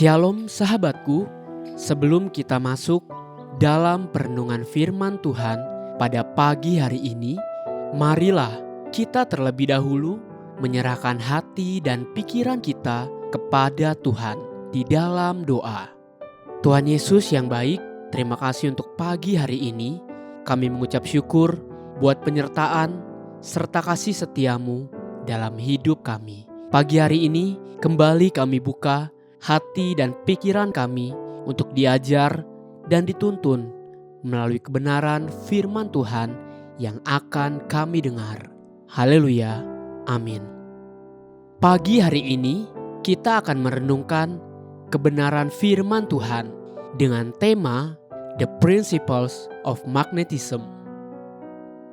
Shalom sahabatku, sebelum kita masuk dalam perenungan firman Tuhan pada pagi hari ini, marilah kita terlebih dahulu menyerahkan hati dan pikiran kita kepada Tuhan di dalam doa. Tuhan Yesus yang baik, terima kasih untuk pagi hari ini. Kami mengucap syukur buat penyertaan serta kasih setiamu dalam hidup kami. Pagi hari ini kembali kami buka hati dan pikiran kami untuk diajar dan dituntun melalui kebenaran firman Tuhan yang akan kami dengar. Haleluya, amin. Pagi hari ini kita akan merenungkan kebenaran firman Tuhan dengan tema The Principles of Magnetism.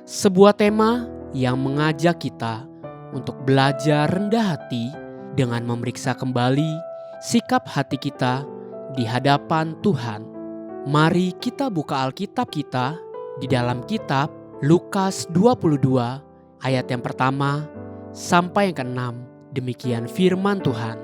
Sebuah tema yang mengajak kita untuk belajar rendah hati dengan memeriksa kembali sikap hati kita di hadapan Tuhan. Mari kita buka Alkitab kita di dalam kitab Lukas 22 ayat yang pertama sampai yang ke-6. Demikian firman Tuhan.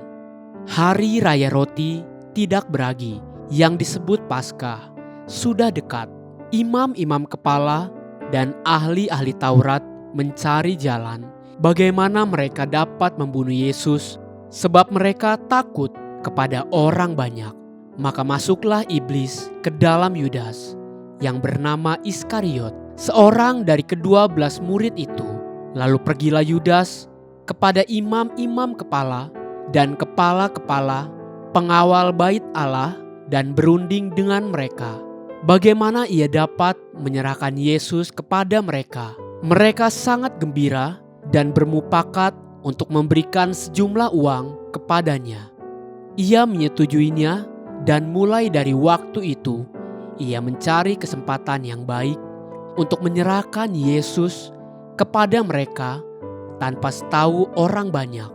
Hari Raya Roti Tidak Beragi yang disebut Paskah sudah dekat. Imam-imam kepala dan ahli-ahli Taurat mencari jalan bagaimana mereka dapat membunuh Yesus, sebab mereka takut kepada orang banyak. Maka masuklah iblis ke dalam Yudas yang bernama Iskariot, seorang dari ke-12 murid itu. Lalu pergilah Yudas kepada imam-imam kepala dan kepala-kepala pengawal bait Allah dan berunding dengan mereka bagaimana ia dapat menyerahkan Yesus kepada mereka. Mereka sangat gembira dan bermufakat untuk memberikan sejumlah uang kepadanya. Ia menyetujuinya dan mulai dari waktu itu ia mencari kesempatan yang baik untuk menyerahkan Yesus kepada mereka tanpa tahu orang banyak.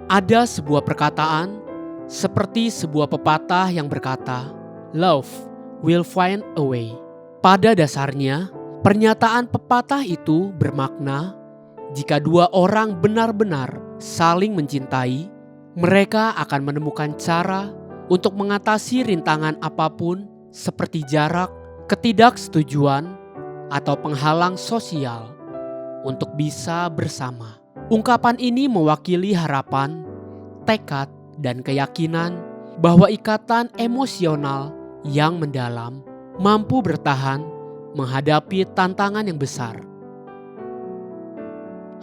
Ada sebuah perkataan seperti sebuah pepatah yang berkata, "Love will find a way." Pada dasarnya, pernyataan pepatah itu bermakna jika dua orang benar-benar saling mencintai, mereka akan menemukan cara untuk mengatasi rintangan apapun seperti jarak, ketidaksetujuan, atau penghalang sosial untuk bisa bersama. Ungkapan ini mewakili harapan, tekad, dan keyakinan bahwa ikatan emosional yang mendalam mampu bertahan menghadapi tantangan yang besar.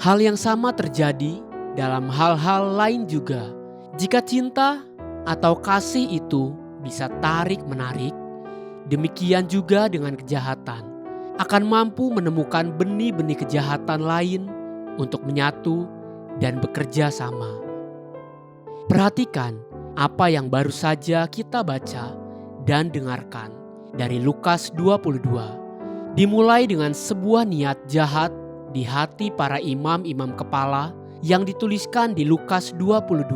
Hal yang sama terjadi dalam hal-hal lain juga. Jika cinta atau kasih itu bisa tarik-menarik, demikian juga dengan kejahatan akan mampu menemukan benih-benih kejahatan lain untuk menyatu dan bekerja sama. Perhatikan apa yang baru saja kita baca dan dengarkan dari Lukas 22. Dimulai dengan sebuah niat jahat di hati para imam-imam kepala yang dituliskan di Lukas 22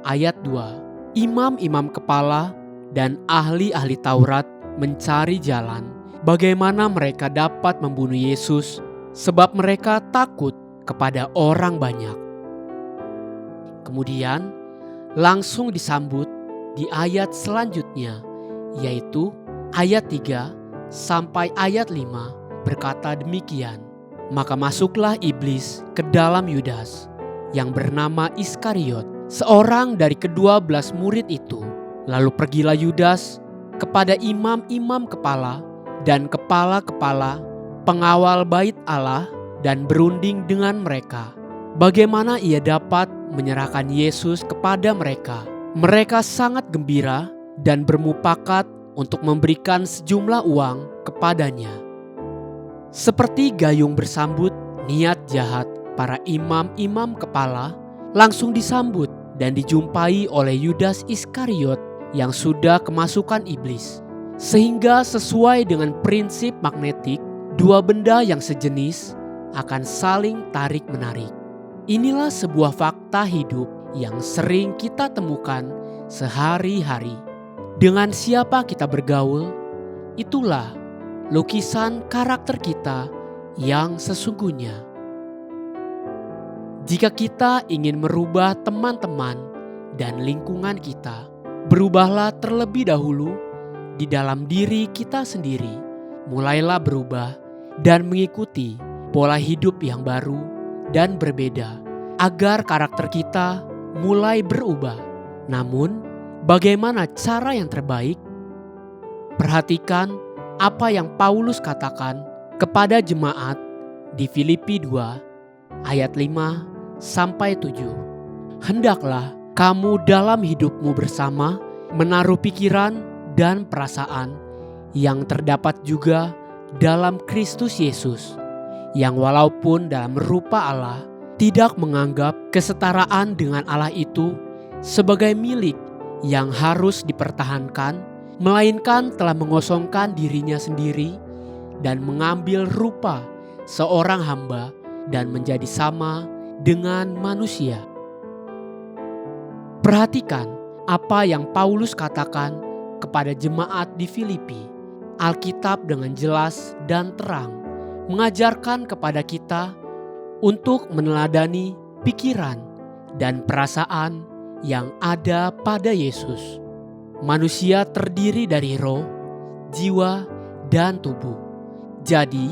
ayat 2. Imam-imam kepala dan ahli-ahli Taurat mencari jalan bagaimana mereka dapat membunuh Yesus, sebab mereka takut kepada orang banyak. Kemudian langsung disambut di ayat selanjutnya, yaitu ayat 3 sampai ayat 5 berkata demikian. Maka masuklah iblis ke dalam Yudas yang bernama Iskariot, seorang dari ke-12 murid itu. Lalu pergilah Yudas kepada imam-imam kepala dan kepala-kepala pengawal bait Allah dan berunding dengan mereka bagaimana ia dapat menyerahkan Yesus kepada mereka. Mereka sangat gembira dan bermufakat untuk memberikan sejumlah uang kepadanya. Seperti gayung bersambut, niat jahat para imam-imam kepala langsung disambut dan dijumpai oleh Yudas Iskariot yang sudah kemasukan iblis. Sehingga sesuai dengan prinsip magnetik, dua benda yang sejenis akan saling tarik-menarik. Inilah sebuah fakta hidup yang sering kita temukan sehari-hari. Dengan siapa kita bergaul, itulah lukisan karakter kita yang sesungguhnya. Jika kita ingin merubah teman-teman dan lingkungan kita. Berubahlah terlebih dahulu di dalam diri kita sendiri. Mulailah berubah dan mengikuti pola hidup yang baru dan berbeda, agar karakter kita mulai berubah. Namun, bagaimana cara yang terbaik? Perhatikan apa yang Paulus katakan kepada jemaat di Filipi 2 ayat 5-7. Hendaklah kamu dalam hidupmu bersama menaruh pikiran dan perasaan yang terdapat juga dalam Kristus Yesus, yang walaupun dalam rupa Allah tidak menganggap kesetaraan dengan Allah itu sebagai milik yang harus dipertahankan, melainkan telah mengosongkan dirinya sendiri dan mengambil rupa seorang hamba dan menjadi sama dengan manusia. Perhatikan apa yang Paulus katakan kepada jemaat di Filipi. Alkitab dengan jelas dan terang mengajarkan kepada kita untuk meneladani pikiran dan perasaan yang ada pada Yesus. Manusia terdiri dari roh, jiwa, dan tubuh. Jadi,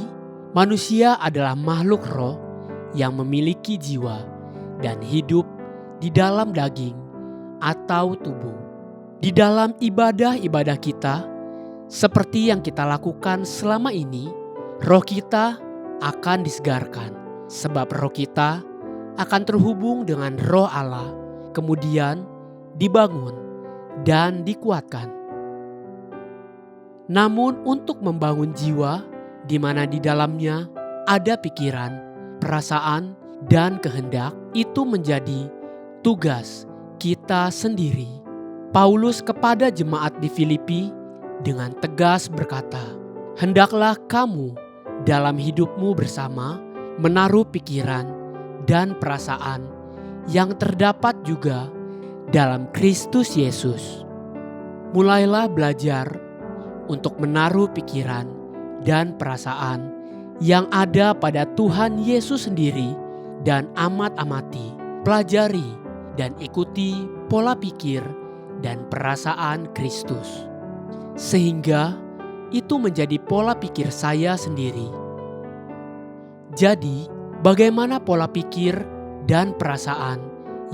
manusia adalah makhluk roh yang memiliki jiwa dan hidup di dalam daging atau tubuh. Di dalam ibadah-ibadah kita, seperti yang kita lakukan selama ini, roh kita akan disegarkan, sebab roh kita akan terhubung dengan roh Allah, kemudian dibangun dan dikuatkan. Namun untuk membangun jiwa, di mana di dalamnya ada pikiran, perasaan, dan kehendak, itu menjadi tugas kita sendiri. Paulus kepada jemaat di Filipi dengan tegas berkata, hendaklah kamu dalam hidupmu bersama menaruh pikiran dan perasaan yang terdapat juga dalam Kristus Yesus. Mulailah belajar untuk menaruh pikiran dan perasaan yang ada pada Tuhan Yesus sendiri dan amat-amati, pelajari dan ikuti pola pikir dan perasaan Kristus, sehingga itu menjadi pola pikir saya sendiri. Jadi, bagaimana pola pikir dan perasaan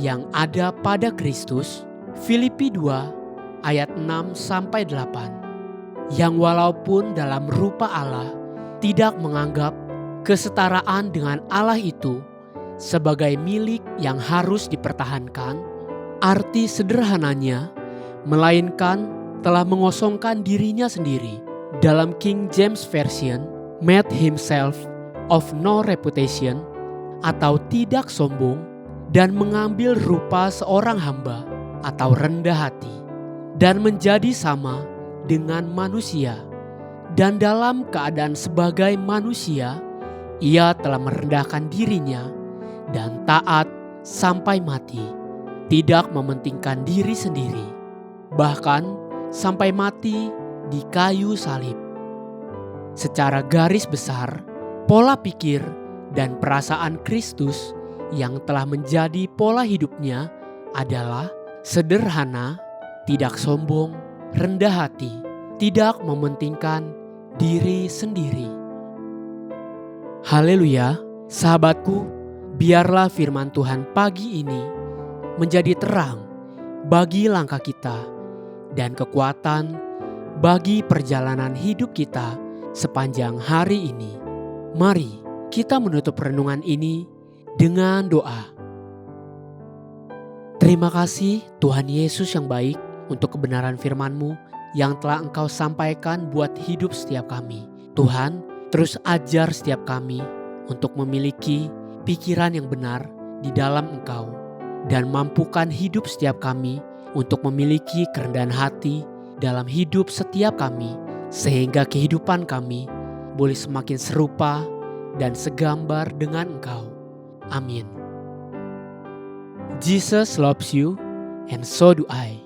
yang ada pada Kristus? Filipi 2 ayat 6-8. Yang walaupun dalam rupa Allah tidak menganggap kesetaraan dengan Allah itu sebagai milik yang harus dipertahankan, arti sederhananya, melainkan telah mengosongkan dirinya sendiri. Dalam King James Version, made himself of no reputation, atau tidak sombong, dan mengambil rupa seorang hamba atau rendah hati, dan menjadi sama dengan manusia. Dan dalam keadaan sebagai manusia, ia telah merendahkan dirinya dan taat sampai mati, tidak mementingkan diri sendiri, bahkan sampai mati di kayu salib. Secara garis besar, pola pikir dan perasaan Kristus yang telah menjadi pola hidupnya adalah sederhana, tidak sombong, rendah hati, tidak mementingkan diri sendiri. Haleluya, sahabatku, biarlah firman Tuhan pagi ini menjadi terang bagi langkah kita dan kekuatan bagi perjalanan hidup kita sepanjang hari ini. Mari kita menutup renungan ini dengan doa. Terima kasih Tuhan Yesus yang baik untuk kebenaran firman-Mu yang telah Engkau sampaikan buat hidup setiap kami. Tuhan, terus ajar setiap kami untuk memiliki pikiran yang benar di dalam Engkau, dan mampukan hidup setiap kami untuk memiliki kerendahan hati dalam hidup setiap kami, sehingga kehidupan kami boleh semakin serupa dan segambar dengan Engkau. Amin. Jesus loves you and so do I.